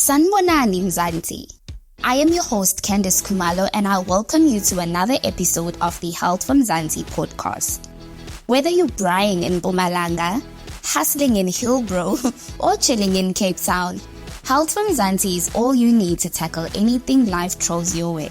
Sanibonani Mzansi. I am your host Candice Kumalo and I welcome you to another episode of the Health from Mzansi podcast. Whether you're braaiing in Mpumalanga, hustling in Hillbrow or chilling in Cape Town, Health from Mzansi is all you need to tackle anything life throws your way.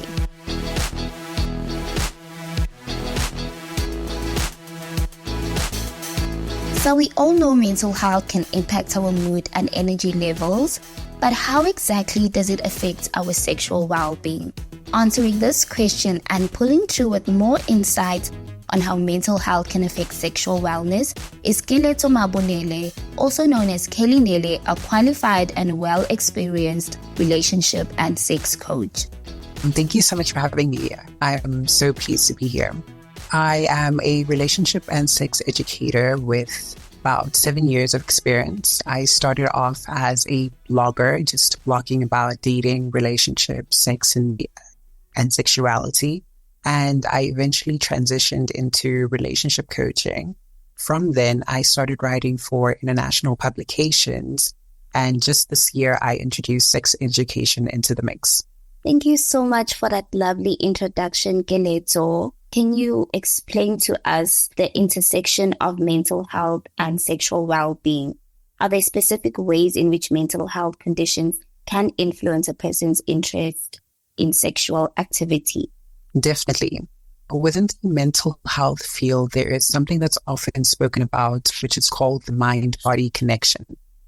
So we all know mental health can impact our mood and energy levels, but how exactly does it affect our sexual well-being? Answering this question and pulling through with more insight on how mental health can affect sexual wellness is Keletso Mabunele, also known as Kelinele, a qualified and well-experienced relationship and sex coach. Thank you so much for having me. I am so pleased to be here. I am a relationship and sex educator with about 7 years of experience. I started off as a blogger, just blogging about dating, relationships, sex, and sexuality. And I eventually transitioned into relationship coaching. From then, I started writing for international publications. And just this year, I introduced sex education into the mix. Thank you so much for that lovely introduction, Keletso. Can you explain to us the intersection of mental health and sexual well-being? Are there specific ways in which mental health conditions can influence a person's interest in sexual activity? Definitely. Within the mental health field, there is something that's often spoken about, which is called the mind-body connection.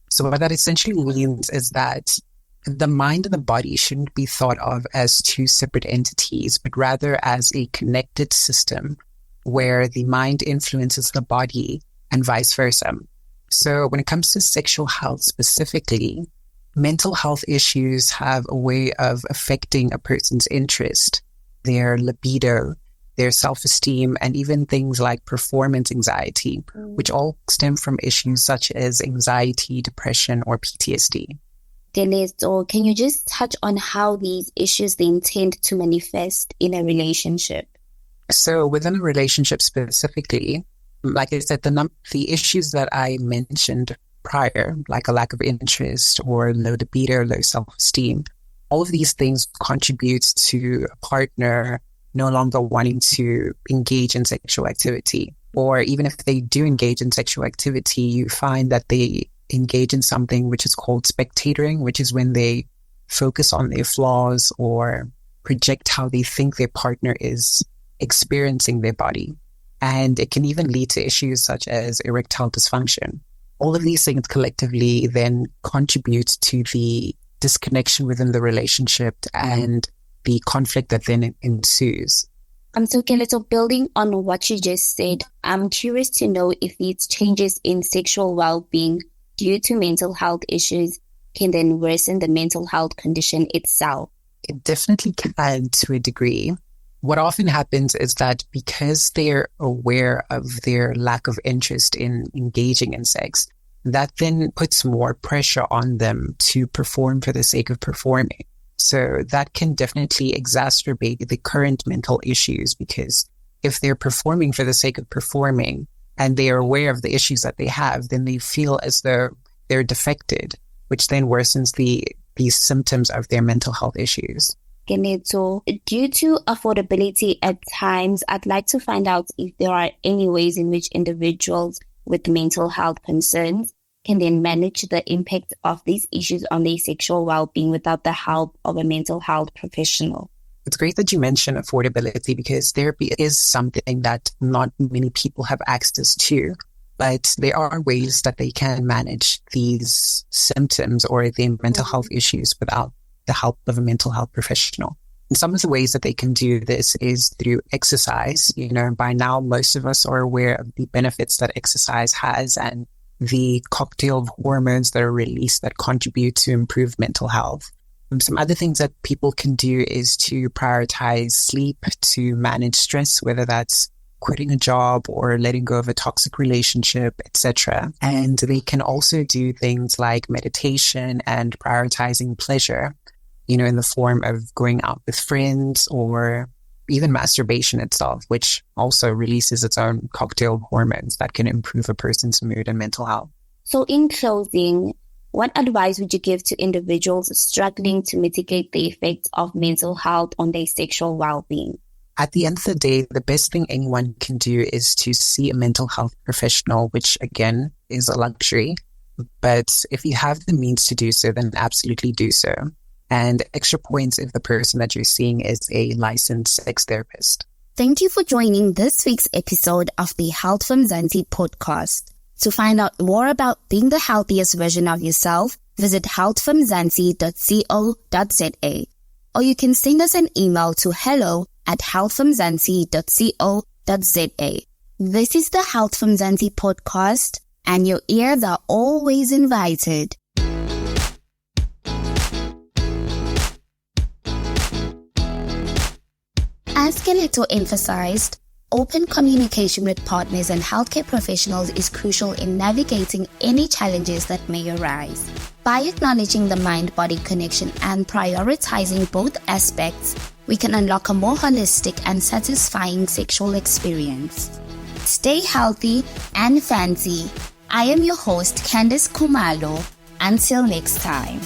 So what that essentially means is that the mind and the body shouldn't be thought of as two separate entities, but rather as a connected system where the mind influences the body and vice versa. So when it comes to sexual health specifically, mental health issues have a way of affecting a person's interest, their libido, their self-esteem, and even things like performance anxiety, which all stem from issues such as anxiety, depression, or PTSD. Or can you just touch on how these issues then tend to manifest in a relationship? So within a relationship specifically, like I said, the issues that I mentioned prior, like a lack of interest or low libido, low self-esteem, all of these things contribute to a partner no longer wanting to engage in sexual activity. Or even if they do engage in sexual activity, you find that they engage in something which is called spectatoring, which is when they focus on their flaws or project how they think their partner is experiencing their body. And it can even lead to issues such as erectile dysfunction. All of these things collectively then contribute to the disconnection within the relationship and the conflict that then ensues. So Keletso, building on what you just said, I'm curious to know if these changes in sexual well-being due to mental health issues can then worsen the mental health condition itself. It definitely can to a degree. What often happens is that because they're aware of their lack of interest in engaging in sex, that then puts more pressure on them to perform for the sake of performing. So that can definitely exacerbate the current mental issues, because if they're performing for the sake of performing, and they are aware of the issues that they have, then they feel as though they're defected, which then worsens these symptoms of their mental health issues. So due to affordability at times, I'd like to find out if there are any ways in which individuals with mental health concerns can then manage the impact of these issues on their sexual well-being without the help of a mental health professional. It's great that you mention affordability, because therapy is something that not many people have access to, but there are ways that they can manage these symptoms or the mental health issues without the help of a mental health professional. And some of the ways that they can do this is through exercise. By now, most of us are aware of the benefits that exercise has and the cocktail of hormones that are released that contribute to improved mental health. Some other things that people can do is to prioritize sleep to manage stress, whether that's quitting a job or letting go of a toxic relationship, etc. And they can also do things like meditation and prioritizing pleasure, in the form of going out with friends, or even masturbation itself, which also releases its own cocktail of hormones that can improve a person's mood and mental health. So in closing, What advice would you give to individuals struggling to mitigate the effects of mental health on their sexual well-being? At the end of the day, the best thing anyone can do is to see a mental health professional, which again is a luxury. But if you have the means to do so, then absolutely do so. And extra points if the person that you're seeing is a licensed sex therapist. Thank you for joining this week's episode of the Health from Zanzi podcast. To find out more about being the healthiest version of yourself, visit healthfromzansi.co.za. Or you can send us an email to hello@healthfromzansi.co.za. This is the Health from Zanzi podcast, and your ears are always invited. As Keletso emphasized, open communication with partners and healthcare professionals is crucial in navigating any challenges that may arise. By acknowledging the mind-body connection and prioritizing both aspects, we can unlock a more holistic and satisfying sexual experience. Stay healthy and fancy. I am your host, Candice Kumalo. Until next time.